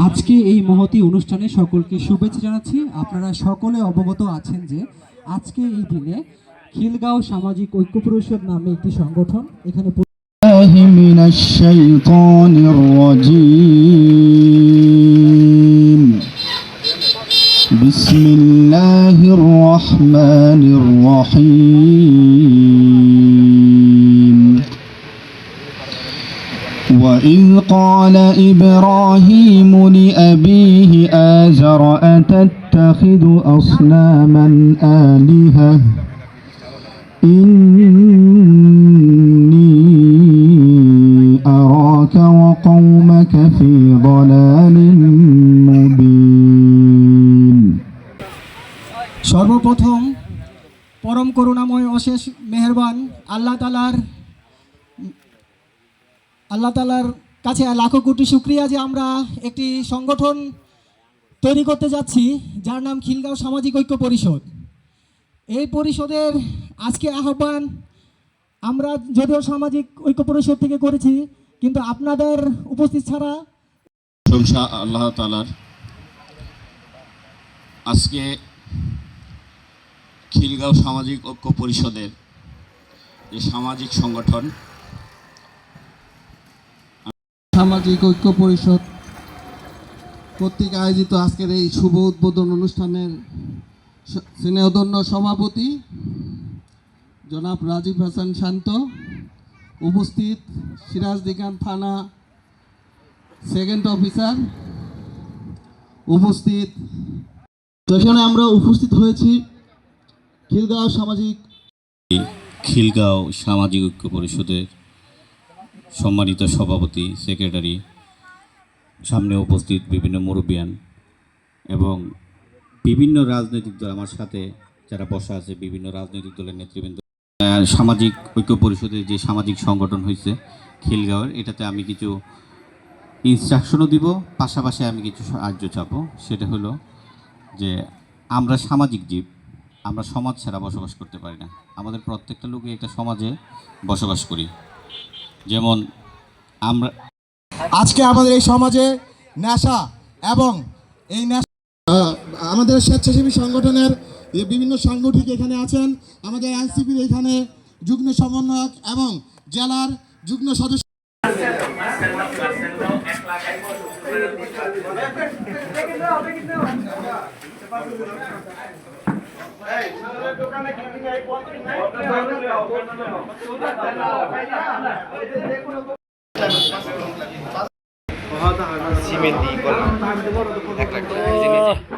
আজকে এই মহতী অনুষ্ঠানে সকলকে শুভেচ্ছা জানাচ্ছি। আপনারা সকলে অবগত আছেন যে আজকে এই দিনে খিলগাঁও সামাজিক ঐক্য পরিষদ নামে একটি সংগঠন এখানে বিসমিল্লাহির রহমানির রহিম وإذ قال إبراهيم لأبيه آزر أتتخذ أصناما آلهة إني أراك وقومك في ضلال مبين সর্বপ্রথম পরম করুণাময় অশেষ মেহেরবান আল্লাহ তাআলার কাছে লাখো কোটি শুকরিয়া যে আমরা একটি সংগঠন তৈরি করতে যাচ্ছি যার নাম খিলগাঁও সামাজিক ঐক্য পরিষদ। এই পরিষদের আজকে আহ্বান আমরা যদিও সামাজিক ঐক্য পরিষদ থেকে করেছি, কিন্তু আপনাদের উপস্থিত ছাড়া প্রশংসা আল্লাহ তাআলার। আজকে খিলগাঁও সামাজিক ঐক্য পরিষদের যে সামাজিক সংগঠন সামাজিক ঐক্য পরিষদ কর্তৃক আয়োজিত আজকের এই শুভ উদ্বোধন অনুষ্ঠানের স্নেহধন্য সভাপতি জনাব রাজীব হাসান শান্ত, উপস্থিত সিরাজদিখান থানা সেকেন্ড অফিসার, উপস্থিত যেখানে আমরা উপস্থিত হয়েছি খিলগাঁও সামাজিক ঐক্য পরিষদের সম্মানিত সভাপতি, সেক্রেটারি, সামনে উপস্থিত বিভিন্ন মুরব্বিয়ান এবং বিভিন্ন রাজনৈতিক দল, আমার সাথে যারা বসা আছে বিভিন্ন রাজনৈতিক দলের নেতৃবৃন্দ। সামাজিক ঐক্য পরিষদের যে সামাজিক সংগঠন হয়েছে খিলগাঁওয়ের, এটাতে আমি কিছু ইনস্ট্রাকশনও দিব, পাশাপাশি আমি কিছু সাহায্য চাবো। সেটা হলো যে আমরা সামাজিক জীব, আমরা সমাজ ছাড়া বসবাস করতে পারি না। আমাদের প্রত্যেকটা লোকে একটা সমাজে বসবাস করি। যেমন আমরা আজকে আমাদের এই সমাজে নেশা এবং এই নেশা আমাদের স্বেচ্ছাসেবী সংগঠনের বিভিন্ন সাংগঠনিক এখানে আছেন, আমাদের এনসিপির এখানে যুগ্ম সমন্বয়ক এবং জেলার যুগ্ম সদস্য সিমেন্ট দিয়ে করলাম 1 লাখ টাকা